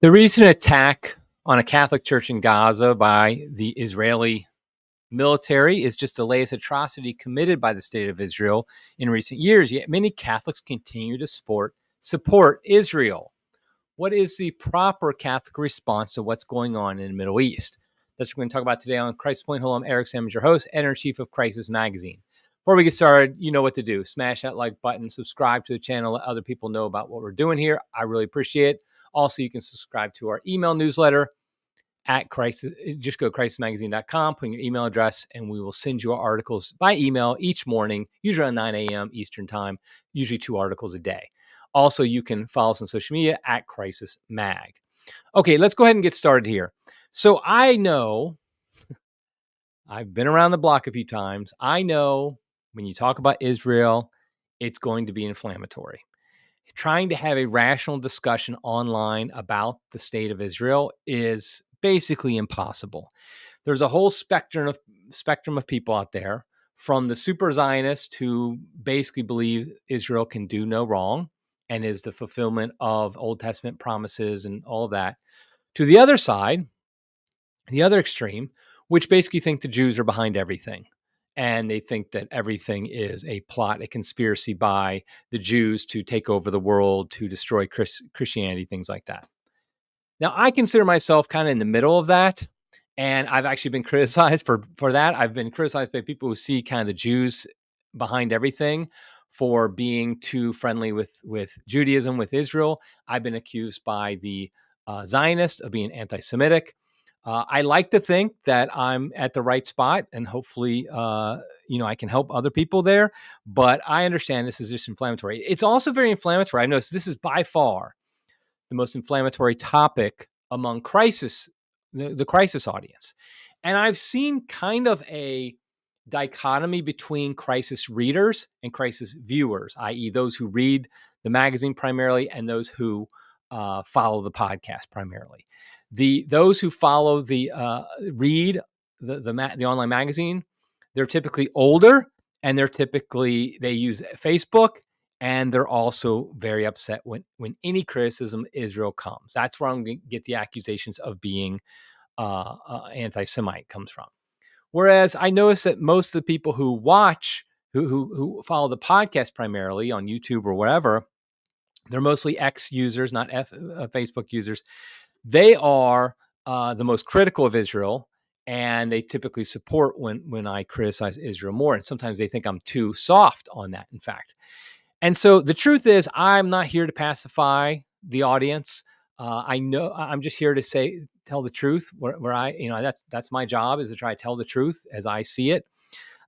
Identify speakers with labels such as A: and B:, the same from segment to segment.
A: The recent attack on a Catholic church in Gaza by the Israeli military is just the latest atrocity committed by the state of Israel in recent years. Yet many Catholics continue to support Israel. What is the proper Catholic response to what's going on in the Middle East? That's what we're going to talk about today on Crisis Point. Hello, I'm Eric Sammons, your host, editor-in-chief of Crisis Magazine. Before we get started, you know what to do. Smash that like button, subscribe to the channel, let other people know about what we're doing here. I really appreciate it. Also, you can subscribe to our email newsletter at Crisis. Just go to crisismagazine.com, put in your email address, and we will send you our articles by email each morning, usually around 9 a.m. Eastern time, usually 2 articles a day. Also, you can follow us on social media at Crisis Mag. Okay, let's go ahead and get started here. So I know, I've been around the block a few times. I know when you talk about Israel, it's going to be inflammatory. Trying to have a rational discussion online about the state of Israel is basically impossible. There's a whole spectrum of people out there, from the super Zionists who basically believe Israel can do no wrong and is the fulfillment of Old Testament promises and all of that, to the other side, the other extreme, which basically think the Jews are behind everything. And they think that everything is a plot, a conspiracy by the Jews to take over the world, to destroy Christianity, things like that. Now, I consider myself kind of in the middle of that. And I've actually been criticized for that. I've been criticized by people who see kind of the Jews behind everything for being too friendly with Judaism, with Israel. I've been accused by the Zionists of being anti-Semitic. I like to think that I'm at the right spot, and hopefully, I can help other people there. But I understand this is just inflammatory. It's also very inflammatory. I noticed this is by far the most inflammatory topic among the crisis audience. And I've seen kind of a dichotomy between crisis readers and crisis viewers, i.e., those who read the magazine primarily and those who follow the podcast primarily. Those who follow read the online magazine, they're typically older, and they use Facebook, and they're also very upset when any criticism of Israel comes. That's where I'm going to get the accusations of being anti-Semite comes from. Whereas I notice that most of the people who watch, who follow the podcast primarily on YouTube or whatever, they're mostly X users, not Facebook users. They are the most critical of Israel, and they typically support when I criticize Israel more. And sometimes they think I'm too soft on that, in fact. And so the truth is, I'm not here to pacify the audience. I know I'm just here to tell the truth. That's my job, is to try to tell the truth as I see it.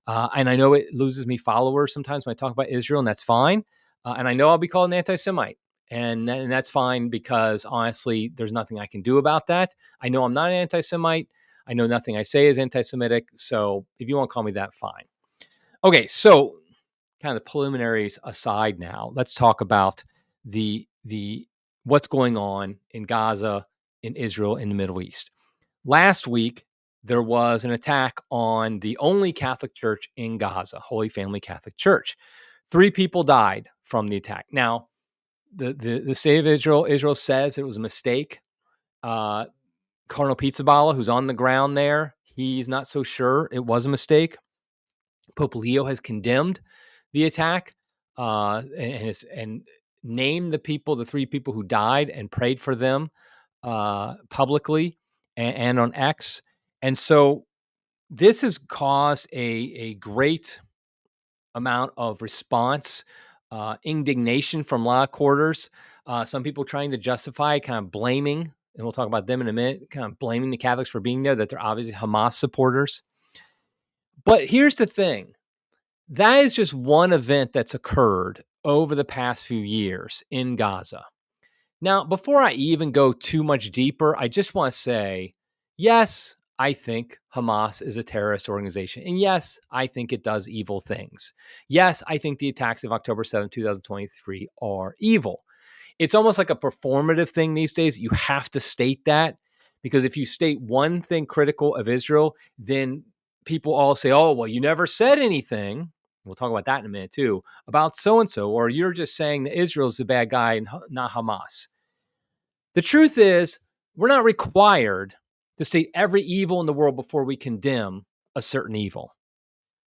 A: And I know it loses me followers sometimes when I talk about Israel, and that's fine. And I know I'll be called an anti-Semite. And that's fine, because honestly, there's nothing I can do about that. I know I'm not an anti-Semite. I know nothing I say is anti-Semitic. So if you want to call me that, fine. Okay, so kind of the preliminaries aside now, let's talk about the what's going on in Gaza, in Israel, in the Middle East. Last week, there was an attack on the only Catholic church in Gaza, Holy Family Catholic Church. 3 people died from the attack. Now, the state of Israel says it was a mistake. Cardinal Pizzaballa, who's on the ground there, he's not so sure it was a mistake. Pope Leo has condemned the attack and named the 3 people who died and prayed for them publicly and on X. And so this has caused a great amount of response, indignation from a lot of quarters. Some people trying to justify, kind of blaming, and we'll talk about them in a minute, kind of blaming the Catholics for being there, that they're obviously Hamas supporters. But here's the thing. That is just one event that's occurred over the past few years in Gaza. Now, before I even go too much deeper, I just want to say, yes, I think Hamas is a terrorist organization. And yes, I think it does evil things. Yes, I think the attacks of October 7, 2023 are evil. It's almost like a performative thing these days. You have to state that, because if you state one thing critical of Israel, then people all say, oh, well, you never said anything. We'll talk about that in a minute too, about so-and-so, or you're just saying that Israel's the bad guy and not Hamas. The truth is, We're not required to state every evil in the world before we condemn a certain evil.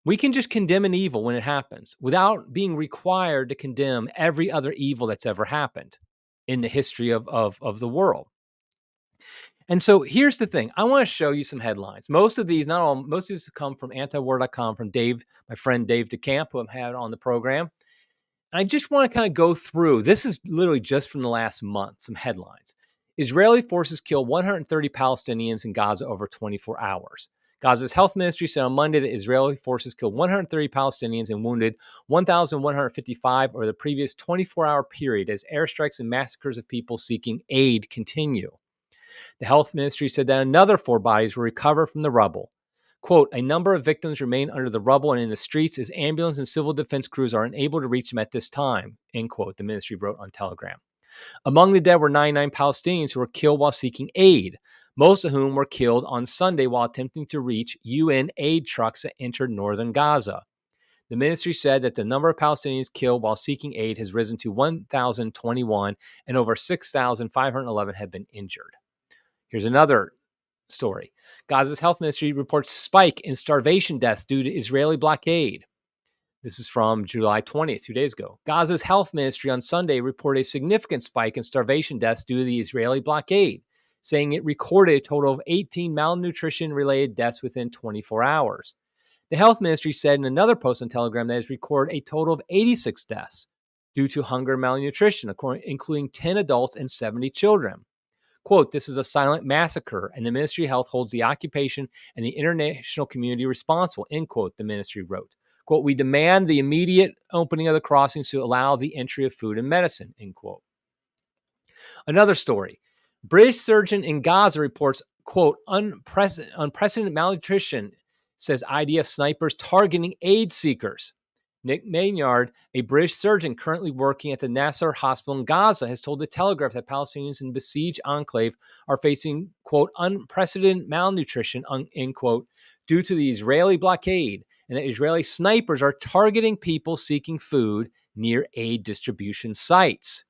A: We can just condemn an evil when it happens without being required to condemn every other evil that's ever happened in the history of the world. And so here's the thing. I want to show you some headlines. Most of these, not all, most of these come from antiwar.com from Dave, my friend Dave DeCamp, who I've had on the program. And I just want to kind of go through. This is literally just from the last month, some headlines. Israeli forces kill 130 Palestinians in Gaza over 24 hours. Gaza's health ministry said on Monday that Israeli forces killed 130 Palestinians and wounded 1,155 over the previous 24-hour period as airstrikes and massacres of people seeking aid continue. The health ministry said that another 4 bodies were recovered from the rubble. Quote, a number of victims remain under the rubble and in the streets as ambulance and civil defense crews are unable to reach them at this time, end quote, the ministry wrote on Telegram. Among the dead were 99 Palestinians who were killed while seeking aid, most of whom were killed on Sunday while attempting to reach UN aid trucks that entered northern Gaza. The ministry said that the number of Palestinians killed while seeking aid has risen to 1,021 and over 6,511 have been injured. Here's another story. Gaza's health ministry reports spike in starvation deaths due to Israeli blockade. This is from July 20th, 2 days ago. Gaza's health ministry on Sunday reported a significant spike in starvation deaths due to the Israeli blockade, saying it recorded a total of 18 malnutrition-related deaths within 24 hours. The health ministry said in another post on Telegram that it has recorded a total of 86 deaths due to hunger and malnutrition, including 10 adults and 70 children. Quote, this is a silent massacre, and the Ministry of Health holds the occupation and the international community responsible, end quote, the ministry wrote. Quote, we demand the immediate opening of the crossings to allow the entry of food and medicine, end quote. Another story. British surgeon in Gaza reports, quote, unprecedented malnutrition, says IDF snipers targeting aid seekers. Nick Maynard, a British surgeon currently working at the Nasser Hospital in Gaza, has told The Telegraph that Palestinians in the besieged enclave are facing, quote, unprecedented malnutrition, end quote, due to the Israeli blockade, and that Israeli snipers are targeting people seeking food near aid distribution sites.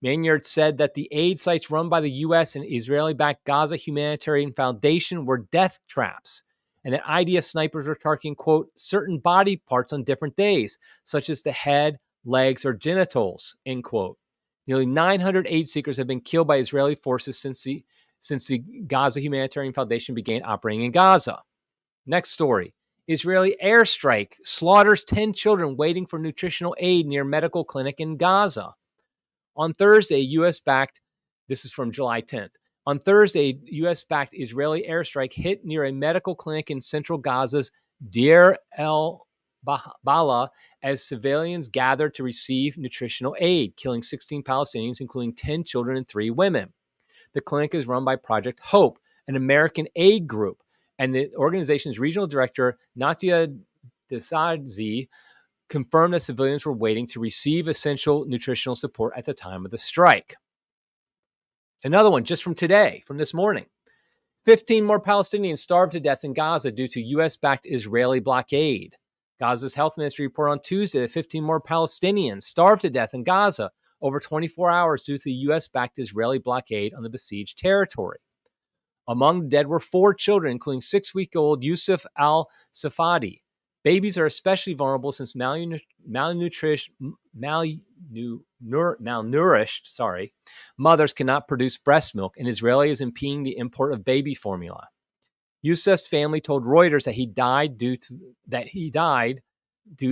A: Maynard said that the aid sites run by the U.S. and Israeli-backed Gaza Humanitarian Foundation were death traps, and that IDF snipers were targeting, quote, certain body parts on different days, such as the head, legs, or genitals, end quote. Nearly 900 aid seekers have been killed by Israeli forces since the Gaza Humanitarian Foundation began operating in Gaza. Next story. Israeli airstrike slaughters 10 children waiting for nutritional aid near medical clinic in Gaza. On Thursday, U.S.-backed, this is from July 10th, on Thursday, U.S.-backed Israeli airstrike hit near a medical clinic in central Gaza's Deir el-Balah as civilians gathered to receive nutritional aid, killing 16 Palestinians, including 10 children and 3 women. The clinic is run by Project Hope, an American aid group, and the organization's regional director, Natia Desadzi, confirmed that civilians were waiting to receive essential nutritional support at the time of the strike. Another one just from today, from this morning. 15 more Palestinians starved to death in Gaza due to U.S.-backed Israeli blockade. Gaza's health ministry reported on Tuesday that 15 more Palestinians starved to death in Gaza over 24 hours due to the U.S.-backed Israeli blockade on the besieged territory. Among the dead were 4 children, including 6-week-old Yusuf al-Safadi. Babies are especially vulnerable since malnourished mothers cannot produce breast milk, and Israeli is impeding the import of baby formula. Yusuf's family told Reuters that he died due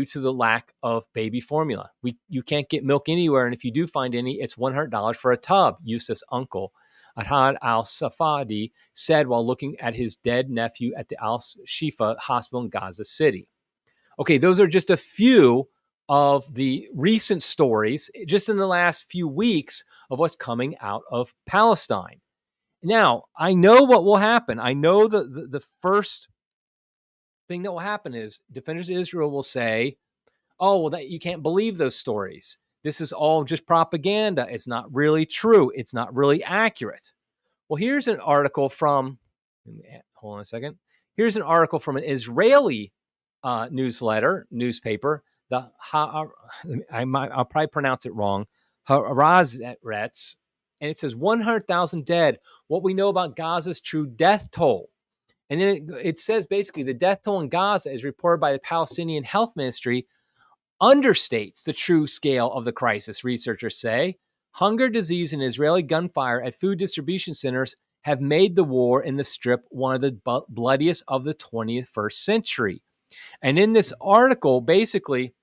A: to the lack of baby formula. You can't get milk anywhere, and if you do find any, it's $100 for a tub, Yusuf's uncle, Ahad al-Safadi, said while looking at his dead nephew at the Al-Shifa hospital in Gaza City. Okay, those are just a few of the recent stories just in the last few weeks of what's coming out of Palestine. Now, I know what will happen. I know the first thing that will happen is defenders of Israel will say, oh, well, that you can't believe those stories. This is all just propaganda. It's not really true. It's not really accurate. Well, here's an article from, hold on a second. Here's an article from an Israeli newspaper, I'll probably pronounce it wrong, Haaretz, and it says 100,000 dead. What we know about Gaza's true death toll. And then it says basically the death toll in Gaza, as reported by the Palestinian Health Ministry, understates the true scale of the crisis, researchers say. Hunger, disease, and Israeli gunfire at food distribution centers have made the war in the Strip one of the bloodiest of the 21st century. And in this article, basically,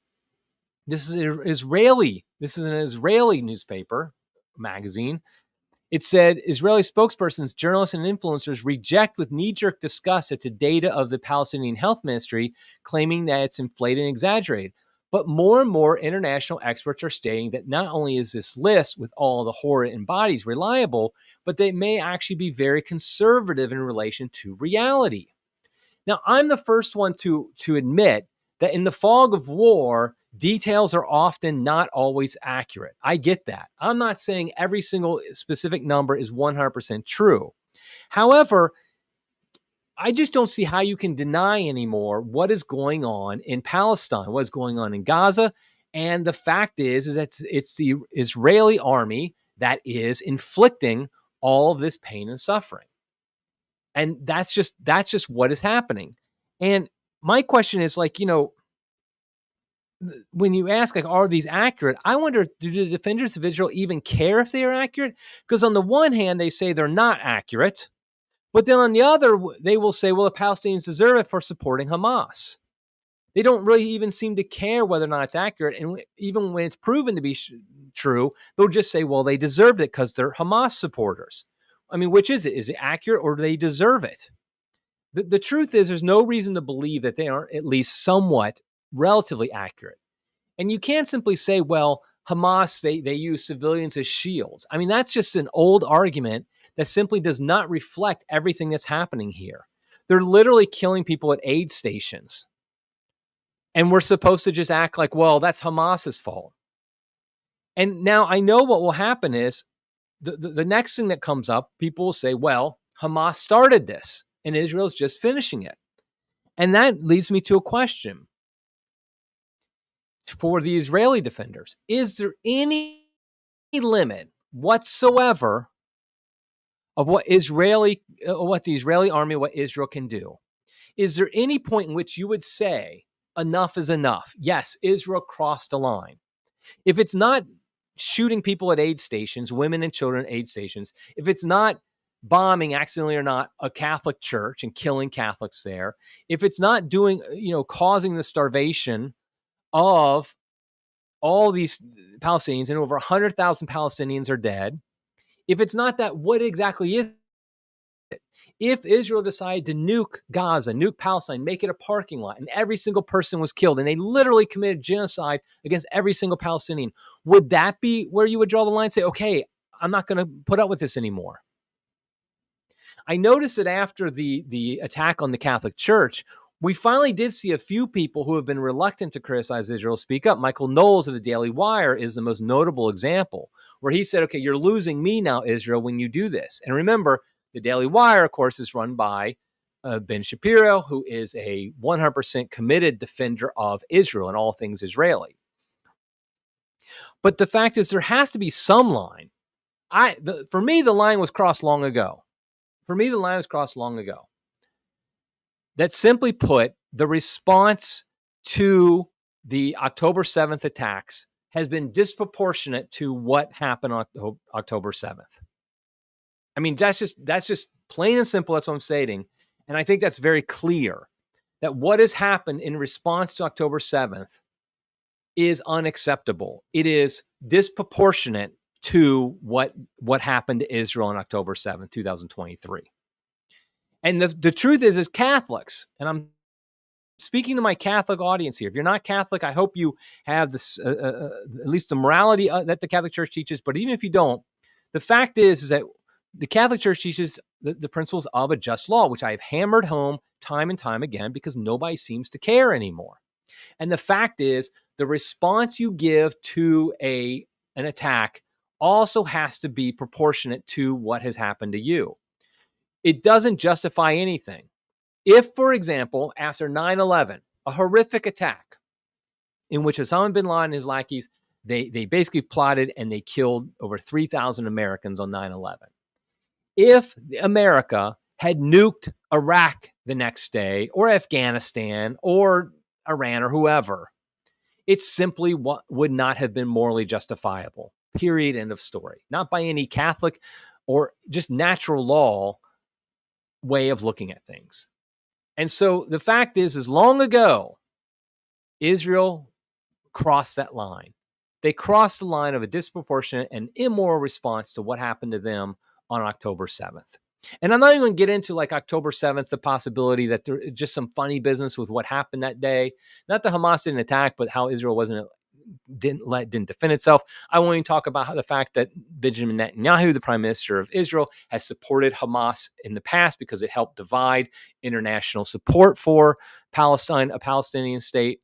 A: this is an Israeli newspaper, magazine. It said Israeli spokespersons, journalists, and influencers reject with knee-jerk disgust at the data of the Palestinian Health Ministry, claiming that it's inflated and exaggerated. But more and more international experts are stating that not only is this list with all the horror and bodies reliable, but they may actually be very conservative in relation to reality. Now, I'm the first one to admit that in the fog of war, details are often not always accurate. I get that. I'm not saying every single specific number is 100% true. However, I just don't see how you can deny anymore what is going on in Palestine, what is going on in Gaza. And the fact is that it's the Israeli army that is inflicting all of this pain and suffering. And that's just what is happening. And my question is, like, when you ask, like, are these accurate? I wonder, do the defenders of Israel even care if they are accurate? Because on the one hand, they say they're not accurate. But then on the other, they will say, well, the Palestinians deserve it for supporting Hamas. They don't really even seem to care whether or not it's accurate. And even when it's proven to be true, they'll just say, well, they deserved it because they're Hamas supporters. I mean, which is it? Is it accurate, or do they deserve it? The truth is, there's no reason to believe that they aren't at least somewhat relatively accurate. And you can't simply say, well, Hamas, they use civilians as shields. I mean, that's just an old argument that simply does not reflect everything that's happening here. They're literally killing people at aid stations. And we're supposed to just act like, well, that's Hamas's fault. And now I know what will happen is the next thing that comes up, people will say, well, Hamas started this and Israel's just finishing it. And that leads me to a question for the Israeli defenders. Is there any limit whatsoever of what the Israeli army, what Israel can do? Is there any point in which you would say enough is enough? Yes, Israel crossed a line. If it's not shooting people at aid stations, women and children at aid stations, if it's not bombing accidentally or not a Catholic church and killing Catholics there, if it's not doing, causing the starvation of all these Palestinians, and over 100,000 Palestinians are dead, if it's not that, what exactly is it? If Israel decided to nuke Gaza, nuke Palestine, make it a parking lot, and every single person was killed, and they literally committed genocide against every single Palestinian, would that be where you would draw the line and say, okay, I'm not going to put up with this anymore? I noticed that after the attack on the Catholic Church, we finally did see a few people who have been reluctant to criticize Israel speak up. Michael Knowles of the Daily Wire is the most notable example, where he said, okay, you're losing me now, Israel, when you do this. And remember, the Daily Wire, of course, is run by Ben Shapiro, who is a 100% committed defender of Israel and all things Israeli. But the fact is, there has to be some line. For me, the line was crossed long ago. That simply put, the response to the October 7th attacks has been disproportionate to what happened on October 7th. I mean, that's just plain and simple. That's what I'm stating. And I think that's very clear that what has happened in response to October 7th is unacceptable. It is disproportionate to what happened to Israel on October 7th, 2023. And the truth is, as Catholics, and I'm speaking to my Catholic audience here, if you're not Catholic, I hope you have this, at least the morality that the Catholic Church teaches. But even if you don't, the fact is that the Catholic Church teaches the principles of a just law, which I have hammered home time and time again because nobody seems to care anymore. And the fact is, the response you give to an attack also has to be proportionate to what has happened to you. It doesn't justify anything. If, for example, after 9/11, a horrific attack in which Osama bin Laden and his lackeys They basically plotted and they killed over 3,000 Americans on 9/11. If America had nuked Iraq the next day, or Afghanistan, or Iran, or whoever, it simply would not have been morally justifiable. Period. End of story. Not by any Catholic or just natural law way of looking at things. And so the fact is long ago, Israel crossed that line. They crossed the line of a disproportionate and immoral response to what happened to them on October 7th. And I'm not even going to get into like October 7th, the possibility that there just some funny business with what happened that day. Not that Hamas didn't attack, but how Israel didn't defend itself. I won't even talk about the fact that Benjamin Netanyahu, the prime minister of Israel, has supported Hamas in the past because it helped divide international support for Palestine, a Palestinian state.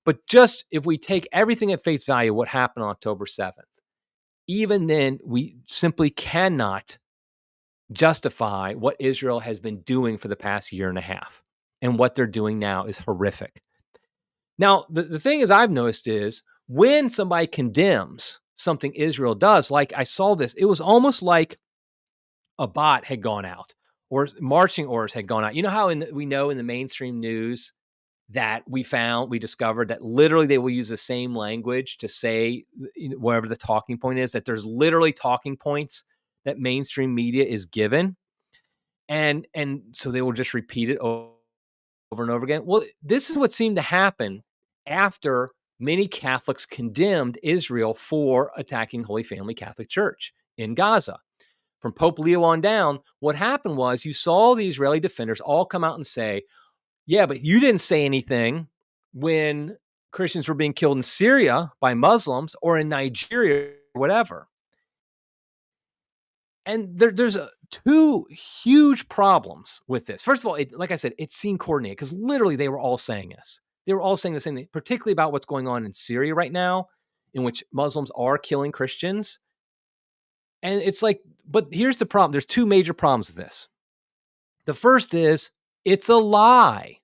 A: But just if we take everything at face value, what happened on October 7th, even then, we simply cannot justify what Israel has been doing for the past year and a half. And what they're doing now is horrific. Now, the thing is I've noticed is when somebody condemns something Israel does, like I saw this, it was almost like a bot had gone out or marching orders had gone out. You know how we know in the mainstream news that we discovered that literally they will use the same language to say whatever the talking point is, that there's literally talking points that mainstream media is given. And so they will just repeat it over and over again. Well, this is what seemed to happen after many Catholics condemned Israel for attacking Holy Family Catholic Church in Gaza. From Pope Leo on down, what happened was you saw the Israeli defenders all come out and say, yeah, but you didn't say anything when Christians were being killed in Syria by Muslims or in Nigeria or whatever. And there's two huge problems with this. First of all, like I said, it seemed coordinated because literally they were all saying this. They were all saying the same thing, particularly about what's going on in Syria right now, in which Muslims are killing Christians. And it's like, but here's the problem. There's two major problems with this. The first is it's a lie.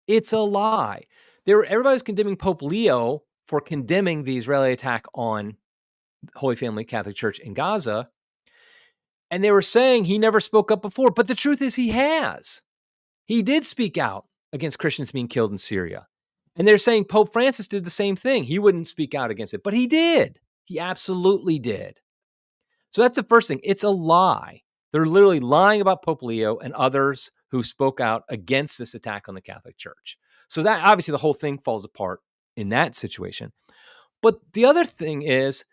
A: It's a lie. Everybody's condemning Pope Leo for condemning the Israeli attack on Holy Family Catholic Church in Gaza. And they were saying he never spoke up before. But the truth is he has. He did speak out against Christians being killed in Syria. And they're saying Pope Francis did the same thing. He wouldn't speak out against it. But he did. He absolutely did. So that's the first thing. It's a lie. They're literally lying about Pope Leo and others who spoke out against this attack on the Catholic Church. So that obviously the whole thing falls apart in that situation. But the other thing is,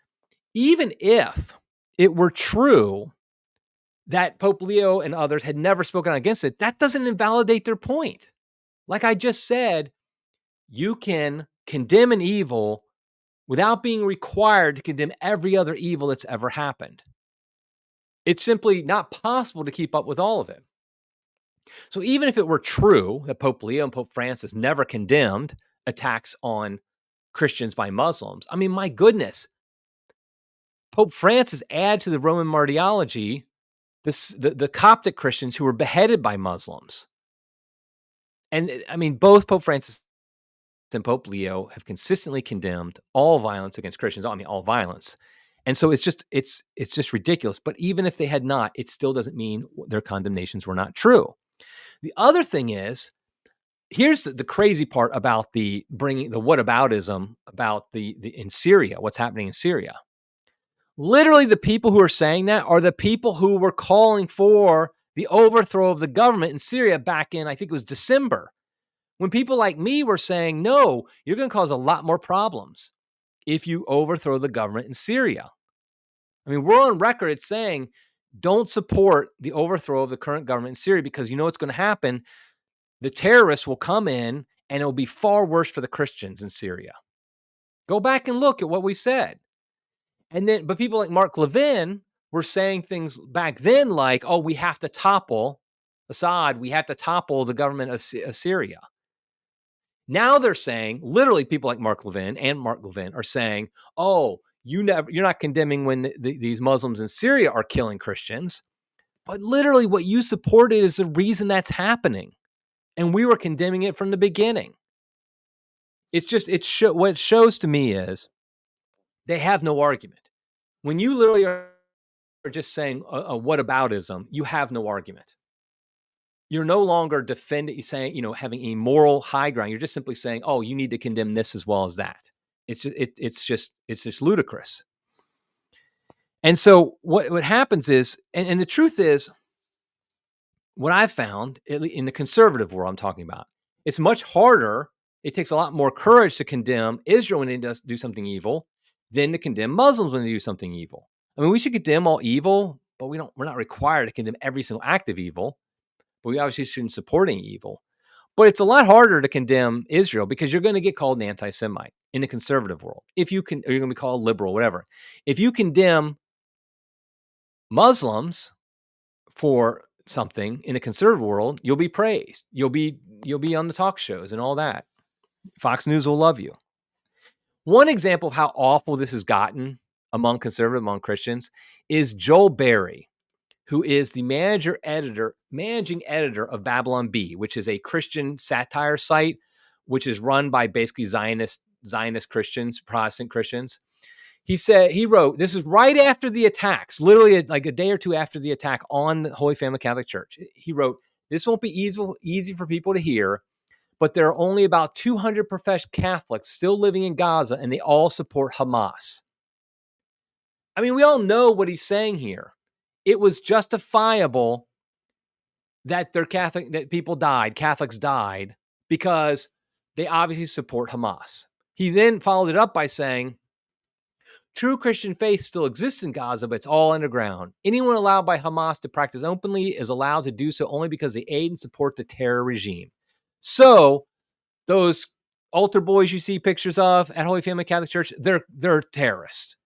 A: even if it were true that Pope Leo and others had never spoken out against it, that doesn't invalidate their point. Like I just said, you can condemn an evil without being required to condemn every other evil that's ever happened. It's simply not possible to keep up with all of it. So even if it were true that Pope Leo and Pope Francis never condemned attacks on Christians by Muslims, I mean, my goodness, Pope Francis added to the Roman martyrology the Coptic Christians who were beheaded by Muslims. And I mean, both Pope Francis and Pope Leo have consistently condemned all violence against Christians. I mean, all violence. And so it's just ridiculous. But even if they had not, it still doesn't mean their condemnations were not true. The other thing is, here's the crazy part about the whataboutism about in Syria, what's happening in Syria. Literally, the people who are saying that are the people who were calling for the overthrow of the government in Syria back in, I think it was December, when people like me were saying, no, you're going to cause a lot more problems if you overthrow the government in Syria. I mean, we're on record saying, don't support the overthrow of the current government in Syria because you know what's going to happen. The terrorists will come in and it will be far worse for the Christians in Syria. Go back and look at what we said. But people like Mark Levin were saying things back then like, oh, we have to topple Assad. We have to topple the government of Syria. Now they're saying, literally people like Mark Levin are saying, oh, you're not condemning when these Muslims in Syria are killing Christians. But literally what you supported is the reason that's happening. And we were condemning it from the beginning. It's just, what it shows to me is They have no argument. When you literally are just saying a whataboutism, you have no argument. You're no longer defending, saying, having a moral high ground. You're just simply saying, oh, you need to condemn this as well as that. It's just ludicrous. And so what happens is, and the truth is, what I've found in the conservative world I'm talking about, it's much harder. It takes a lot more courage to condemn Israel when they do something evil than to condemn Muslims when they do something evil. I mean, we should condemn all evil, but we're not required to condemn every single act of evil. But we obviously shouldn't support any evil. But it's a lot harder to condemn Israel because you're going to get called an anti-Semite in the conservative world. Or you're going to be called liberal, whatever. If you condemn Muslims for something in the conservative world, you'll be praised. You'll be on the talk shows and all that. Fox News will love you. One example of how awful this has gotten among Christians is Joel Berry, who is the managing editor of Babylon Bee, which is a Christian satire site, which is run by basically Zionist Christians, Protestant Christians. He wrote, this is right after the attacks, literally like a day or two after the attack on the Holy Family Catholic Church. He wrote, this won't be easy for people to hear, but there are only about 200 professed Catholics still living in Gaza, and they all support Hamas. I mean, we all know what he's saying here. It was justifiable that Catholics died, because they obviously support Hamas. He then followed it up by saying, true Christian faith still exists in Gaza, but it's all underground. Anyone allowed by Hamas to practice openly is allowed to do so only because they aid and support the terror regime. So those altar boys you see pictures of at Holy Family Catholic Church, they're terrorists.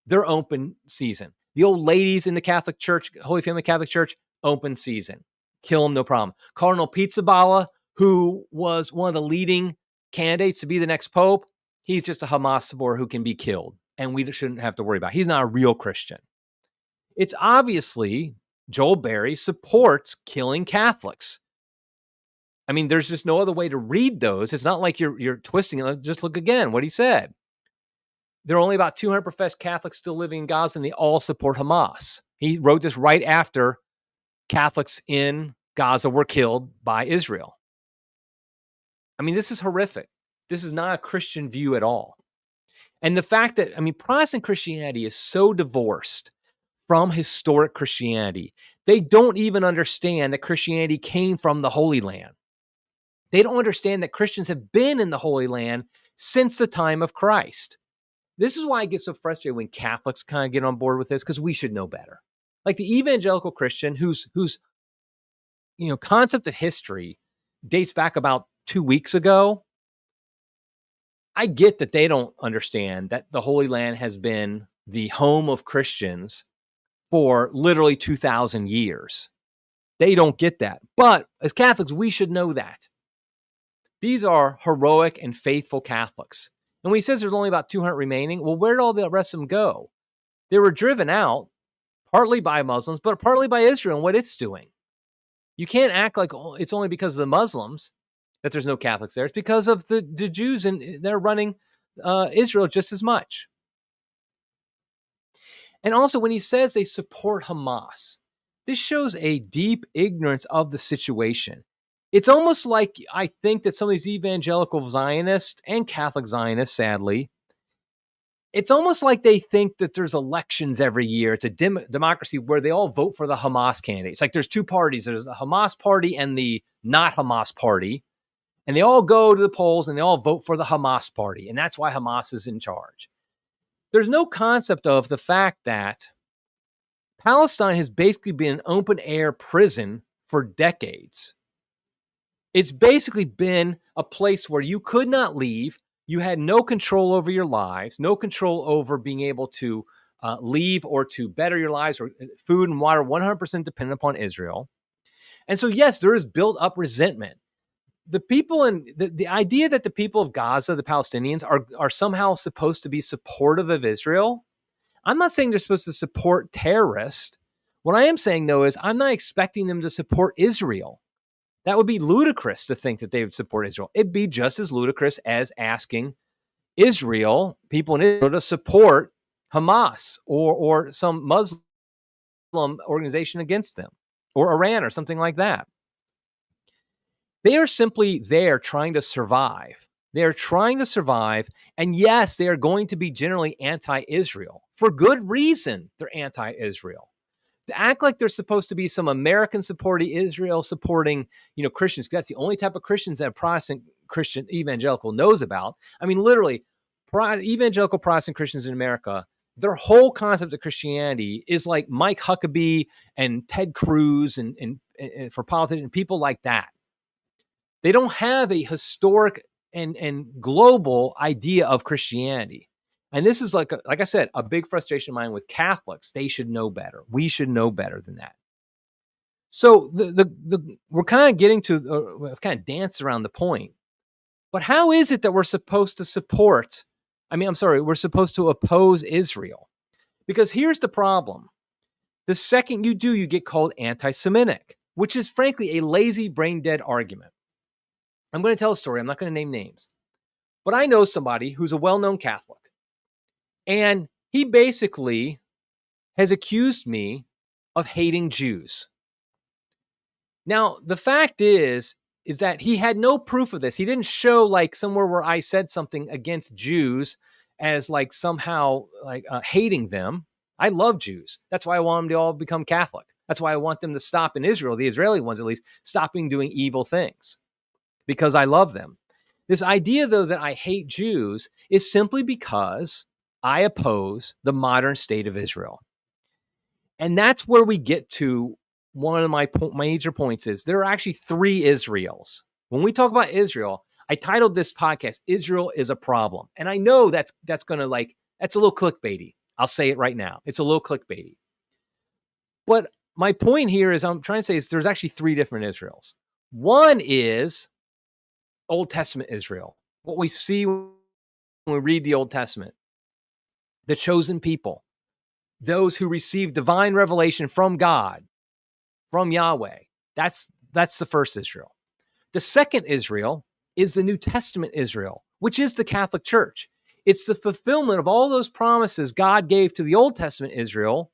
A: They're open season. The old ladies in the Catholic Church, Holy Family Catholic Church, open season. Kill them, no problem. Cardinal Pizzaballa, who was one of the leading candidates to be the next pope, he's just a Hamas supporter who can be killed, and we shouldn't have to worry about it. He's not a real Christian. It's obviously Joel Berry supports killing Catholics. I mean, there's just no other way to read those. It's not like you're twisting it. Just look again what he said. There are only about 200 professed Catholics still living in Gaza, and they all support Hamas. He wrote this right after Catholics in Gaza were killed by Israel. I mean, this is horrific. This is not a Christian view at all. And the fact that, Protestant Christianity is so divorced from historic Christianity, they don't even understand that Christianity came from the Holy Land. They don't understand that Christians have been in the Holy Land since the time of Christ. This is why I get so frustrated when Catholics kind of get on board with this, because we should know better. Like the evangelical Christian whose concept of history dates back about 2 weeks ago. I get that they don't understand that the Holy Land has been the home of Christians for literally 2,000 years. They don't get that. But as Catholics, we should know that. These are heroic and faithful Catholics. And when he says there's only about 200 remaining, well, where did all the rest of them go? They were driven out, partly by Muslims, but partly by Israel and what it's doing. You can't act like it's only because of the Muslims that there's no Catholics there. It's because of the Jews, and they're running Israel just as much. And also, when he says they support Hamas, this shows a deep ignorance of the situation. It's almost like I think that some of these evangelical Zionists and Catholic Zionists, sadly, it's almost like they think that there's elections every year. It's a democracy where they all vote for the Hamas candidates. Like there's two parties. There's the Hamas party and the not Hamas party. And they all go to the polls and they all vote for the Hamas party. And that's why Hamas is in charge. There's no concept of the fact that Palestine has basically been an open air prison for decades. It's basically been a place where you could not leave. You had no control over your lives, no control over being able to leave or to better your lives, or food and water 100% dependent upon Israel. And so, yes, there is built up resentment. The people in the idea that the people of Gaza, the Palestinians, are somehow supposed to be supportive of Israel. I'm not saying they're supposed to support terrorists. What I am saying, though, is I'm not expecting them to support Israel. That would be ludicrous to think that they would support Israel. It'd be just as ludicrous as asking, Israel, people in Israel, to support Hamas or some Muslim organization against them, or Iran or something like that. They are simply there trying to survive. They're trying to survive. And yes, they are going to be generally anti-Israel. For good reason, they're anti-Israel. To act like they're supposed to be some American supporting Israel supporting, Christians, because that's the only type of Christians that a Protestant Christian evangelical knows about. I mean, literally, evangelical Protestant Christians in America, their whole concept of Christianity is like Mike Huckabee and Ted Cruz and for politicians, people like that. They don't have a historic and global idea of Christianity. And this is like I said, a big frustration of mine with Catholics. They should know better. We should know better than that. So we're kind of getting to kind of dance around the point. But how is it that we're supposed to we're supposed to oppose Israel? Because here's the problem. The second you do, you get called anti-Semitic, which is frankly a lazy, brain-dead argument. I'm going to tell a story. I'm not going to name names. But I know somebody who's a well-known Catholic. And he basically has accused me of hating Jews. Now, the fact is that he had no proof of this. He didn't show like somewhere where I said something against Jews as like somehow like hating them. I love Jews. That's why I want them to all become Catholic. That's why I want them to stop in Israel, the Israeli ones at least, stopping doing evil things. Because I love them. This idea, though, that I hate Jews is simply because I oppose the modern state of Israel. And that's where we get to one of my major points is there are actually three Israels. When we talk about Israel, I titled this podcast, Israel is a Problem. And I know that's going to that's a little clickbaity. I'll say it right now. It's a little clickbaity. But my point here is I'm trying to say is there's actually three different Israels. One is Old Testament Israel, what we see when we read the Old Testament, the chosen people, those who receive divine revelation from God, from Yahweh. That's the first Israel. The second Israel is the New Testament Israel, which is the Catholic Church. It's the fulfillment of all those promises God gave to the Old Testament Israel,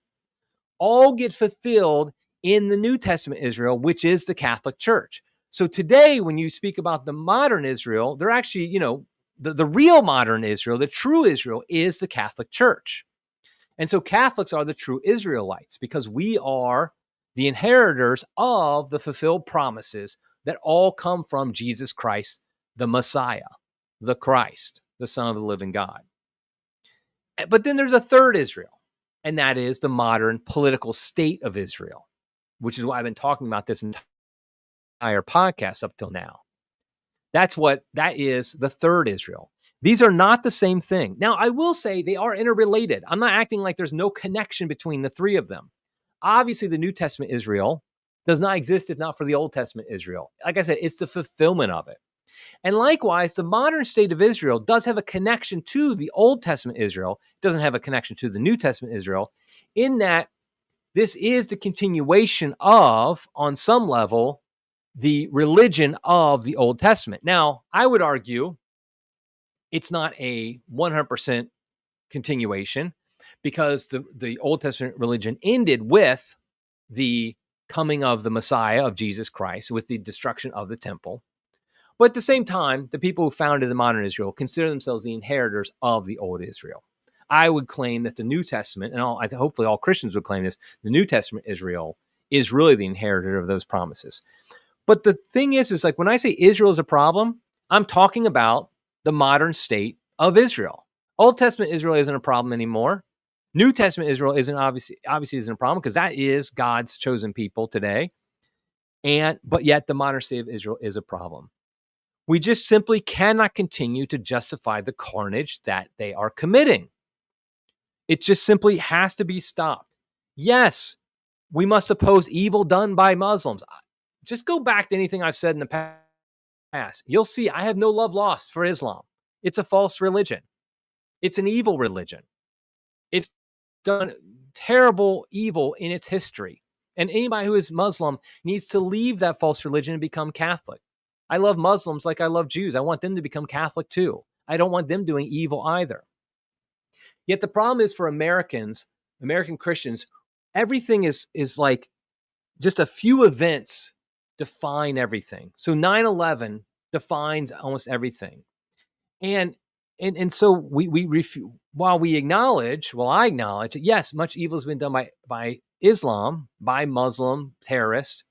A: all get fulfilled in the New Testament Israel, which is the Catholic Church. So today, when you speak about the modern Israel, they're actually, the real modern Israel, the true Israel is the Catholic Church. And so Catholics are the true Israelites because we are the inheritors of the fulfilled promises that all come from Jesus Christ, the Messiah, the Christ, the Son of the living God. But then there's a third Israel, and that is the modern political state of Israel, which is why I've been talking about this entire podcast up till now. That is the third Israel. These are not the same thing. Now, I will say they are interrelated. I'm not acting like there's no connection between the three of them. Obviously, the New Testament Israel does not exist if not for the Old Testament Israel. Like I said, it's the fulfillment of it. And likewise, the modern state of Israel does have a connection to the Old Testament Israel. It doesn't have a connection to the New Testament Israel in that this is the continuation of, on some level, the religion of the Old Testament. Now, I would argue it's not a 100% continuation because the Old Testament religion ended with the coming of the Messiah of Jesus Christ, with the destruction of the temple. But at the same time, the people who founded the modern Israel consider themselves the inheritors of the old Israel. I would claim that the New Testament, and hopefully all Christians would claim this, the New Testament Israel is really the inheritor of those promises. But the thing is like when I say Israel is a problem, I'm talking about the modern state of Israel. Old Testament Israel isn't a problem anymore. New Testament Israel obviously isn't a problem because that is God's chosen people today. But yet the modern state of Israel is a problem. We just simply cannot continue to justify the carnage that they are committing. It just simply has to be stopped. Yes, we must oppose evil done by Muslims. Just go back to anything I've said in the past. You'll see I have no love lost for Islam. It's a false religion. It's an evil religion. It's done terrible evil in its history. And anybody who is Muslim needs to leave that false religion and become Catholic. I love Muslims like I love Jews. I want them to become Catholic too. I don't want them doing evil either. Yet the problem is for Americans, American Christians, everything is like just a few events define everything. So 9/11 defines almost everything. And so while I acknowledge that yes, much evil has been done by Islam, by Muslim terrorists,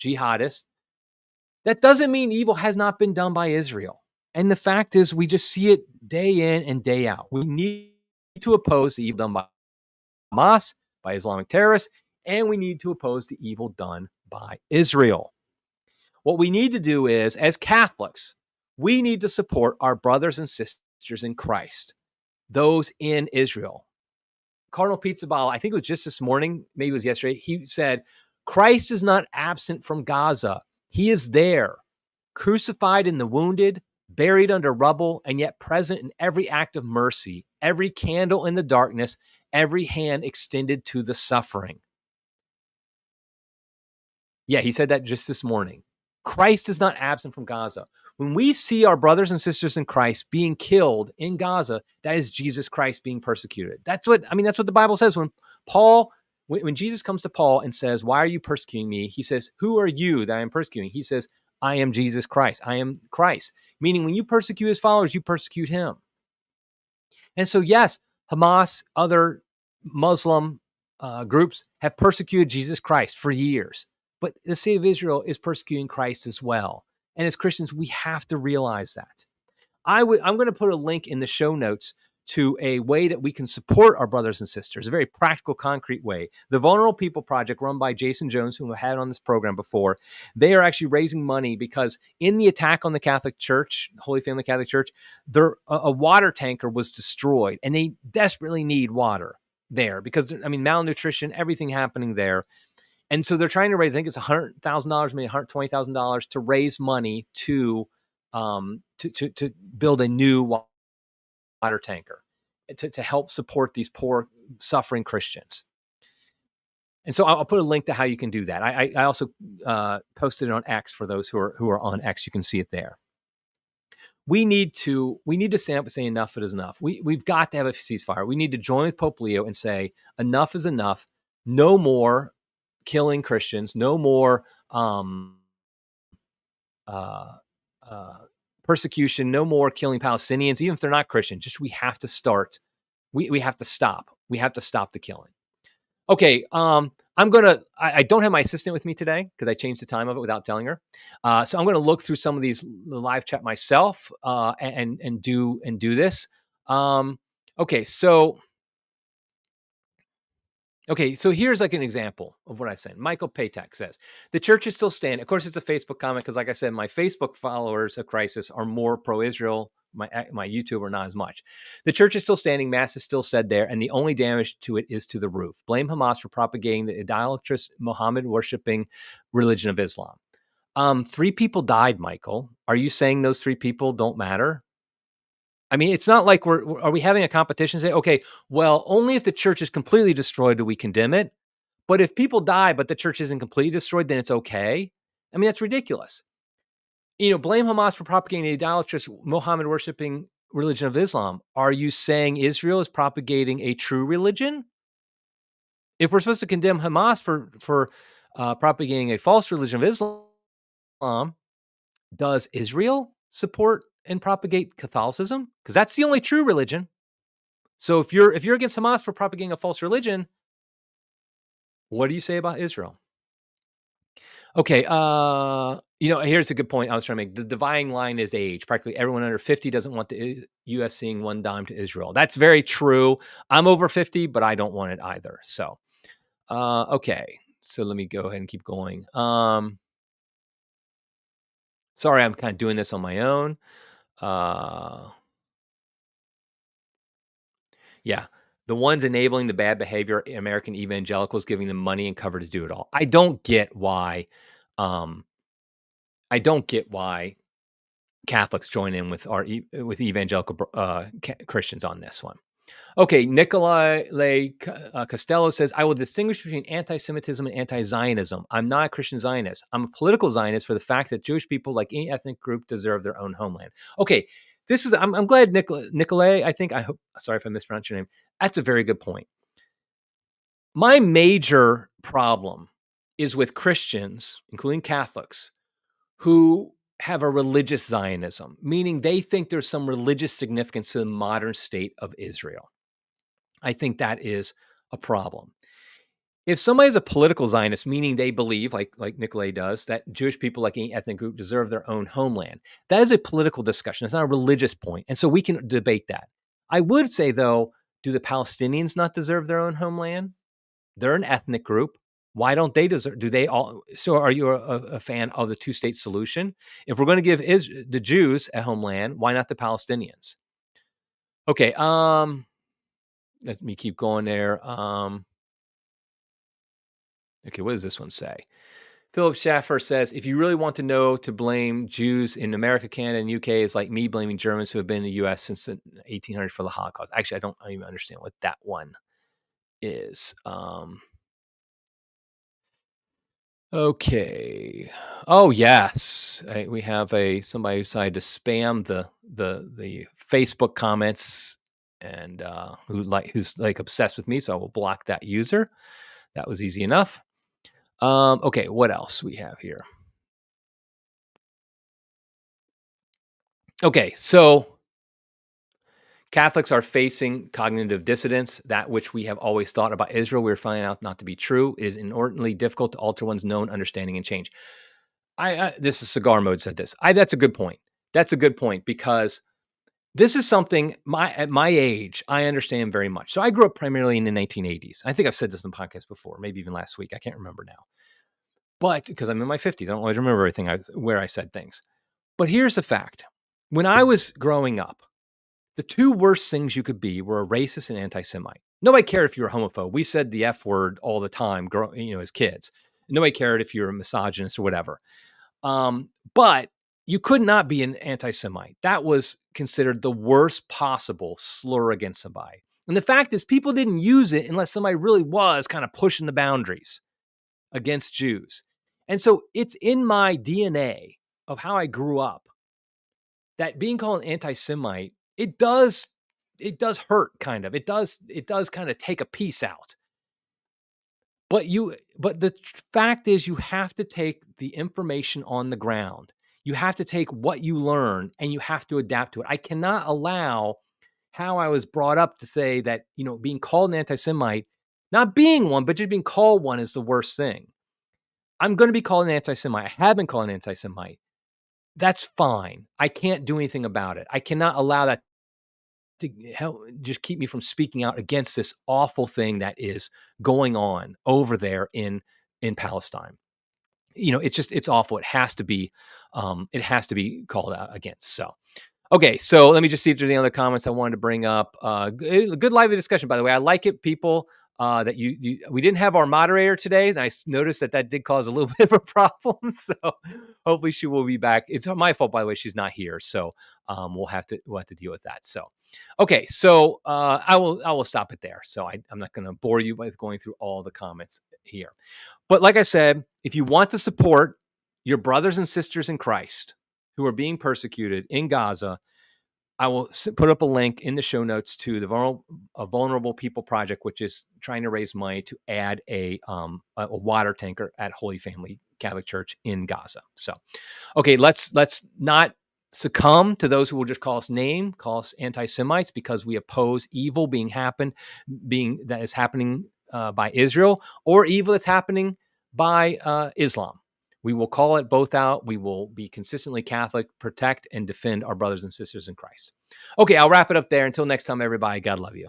A: jihadists, that doesn't mean evil has not been done by Israel. And the fact is, we just see it day in and day out. We need to oppose the evil done by Hamas, by Islamic terrorists, and we need to oppose the evil done by Israel. What we need to do is, as Catholics, we need to support our brothers and sisters in Christ, those in Israel. Cardinal Pizzaballa, I think it was just this morning, maybe it was yesterday, he said, Christ is not absent from Gaza. He is there, crucified in the wounded, buried under rubble, and yet present in every act of mercy, every candle in the darkness, every hand extended to the suffering. Yeah, he said that just this morning. Christ is not absent from Gaza. When we see our brothers and sisters in Christ being killed in Gaza, that is Jesus Christ being persecuted. That's what the Bible says. When Jesus comes to Paul and says, why are you persecuting me? He says, who are you that I am persecuting? He says, I am Jesus Christ. I am Christ. Meaning when you persecute his followers, you persecute him. And so, yes, Hamas, other Muslim groups have persecuted Jesus Christ for years. But the state of Israel is persecuting Christ as well. And as Christians, we have to realize that. I'm going to put a link in the show notes to a way that we can support our brothers and sisters, a very practical, concrete way. The Vulnerable People Project, run by Jason Jones, whom I've had on this program before, they are actually raising money because in the attack on the Catholic Church, Holy Family Catholic Church, a water tanker was destroyed, and they desperately need water there because, malnutrition, everything happening there. And so they're trying to raise, I think it's $100,000, maybe $120,000 to raise money to build a new water tanker to help support these poor, suffering Christians. And so I'll put a link to how you can do that. I also posted it on X for those who are on X. You can see it there. We need to stand up and say enough is enough. We've got to have a ceasefire. We need to join with Pope Leo and say enough is enough. No more killing Christians, no more persecution, no more killing Palestinians, even if they're not Christian. Just we have to start. We have to stop. We have to stop the killing. Okay, I don't have my assistant with me today because I changed the time of it without telling her. So I'm going to look through some of the live chat myself and do this. Okay, so here's like an example of what I said. Michael Patek says, the church is still standing. Of course, it's a Facebook comment because, like I said, my Facebook followers of Crisis are more pro-Israel. My YouTube are not as much. The church is still standing. Mass is still said there. And the only damage to it is to the roof. Blame Hamas for propagating the idolatrous Muhammad-worshipping religion of Islam. 3 people died, Michael. Are you saying those 3 people don't matter? It's not like are we having a competition? Say, okay, well, only if the church is completely destroyed do we condemn it. But if people die, but the church isn't completely destroyed, then it's okay. That's ridiculous. Blame Hamas for propagating the idolatrous Muhammad worshipping religion of Islam. Are you saying Israel is propagating a true religion? If we're supposed to condemn Hamas for propagating a false religion of Islam, does Israel support and propagate Catholicism? Because that's the only true religion. So if you're against Hamas for propagating a false religion, what do you say about Israel? Okay, here's a good point I was trying to make. The dividing line is age. Practically everyone under 50 doesn't want the U.S. seeing one dime to Israel. That's very true. I'm over 50, but I don't want it either. So, okay. So let me go ahead and keep going. Sorry, I'm kind of doing this on my own. Yeah. The ones enabling the bad behavior, American evangelicals, giving them money and cover to do it all. I don't get why Catholics join in with evangelical Christians on this one. Okay, Nikolai Costello says, I will distinguish between anti-Semitism and anti-Zionism. I'm not a Christian Zionist. I'm a political Zionist for the fact that Jewish people, like any ethnic group, deserve their own homeland. Okay, This is I'm glad Nicolay, I think I hope sorry if I mispronounced your name. That's a very good point. My major problem is with Christians, including Catholics, who have a religious Zionism, meaning they think there's some religious significance to the modern state of Israel. I think that is a problem. If somebody is a political Zionist, meaning they believe, like Nicolay does, that Jewish people, like any ethnic group, deserve their own homeland, that is a political discussion. It's not a religious point, and so we can debate that. I would say, though, do the Palestinians not deserve their own homeland? They're an ethnic group. Why don't they deserve? Do they all? So, are you a fan of the two-state solution? If we're going to give the Jews a homeland, why not the Palestinians? Okay. Let me keep going there. Okay, what does this one say? Philip Schaffer says, if you really want to know to blame Jews in America, Canada, and UK is like me blaming Germans who have been in the US since the 1800s for the Holocaust. Actually, I don't even understand what that one is. Okay. Oh yes, we have somebody who decided to spam the Facebook comments and who's like obsessed with me, so I will block that user. That was easy enough. Okay, what else we have here? Okay, so Catholics are facing cognitive dissonance, that which we have always thought about Israel. We're finding out not to be true. It is inordinately difficult to alter one's known understanding and change. This is Cigar Mode said this. That's a good point. That's a good point because this is something at my age, I understand very much. So I grew up primarily in the 1980s. I think I've said this in the podcast before, maybe even last week. I can't remember now. But because I'm in my 50s, I don't always remember everything where I said things. But here's the fact. When I was growing up, the two worst things you could be were a racist and anti-Semite. Nobody cared if you were a homophobe. We said the F word all the time, as kids. Nobody cared if you were a misogynist or whatever. But you could not be an anti-Semite. That was considered the worst possible slur against somebody. And the fact is, people didn't use it unless somebody really was kind of pushing the boundaries against Jews. And so it's in my DNA of how I grew up that being called an anti-Semite, it does hurt kind of. It does kind of take a piece out. But the fact is you have to take the information on the ground. You have to take what you learn and you have to adapt to it. I cannot allow how I was brought up to say that, being called an anti-Semite, not being one, but just being called one is the worst thing. I'm going to be called an anti-Semite. I have been called an anti-Semite. That's fine. I can't do anything about it. I cannot allow that to help just keep me from speaking out against this awful thing that is going on over there in Palestine. It's awful. It has to be called out against. So, okay. So let me just see if there's any other comments I wanted to bring up. Good lively discussion, by the way. I like it, people. That we didn't have our moderator today, and I noticed that did cause a little bit of a problem. So hopefully she will be back. It's my fault, by the way, she's not here. So we'll have to deal with that. So okay, so I will stop it there. So I'm not going to bore you with going through all the comments here. But like I said, if you want to support your brothers and sisters in Christ who are being persecuted in Gaza, I will put up a link in the show notes to the Vulnerable People Project, which is trying to raise money to add a water tanker at Holy Family Catholic Church in Gaza. So, okay, let's not succumb to those who will just call us anti-Semites because we oppose evil that is happening by Israel or evil that's happening by Islam. We will call it both out. We will be consistently Catholic, protect and defend our brothers and sisters in Christ. Okay, I'll wrap it up there. Until next time, everybody, God love you.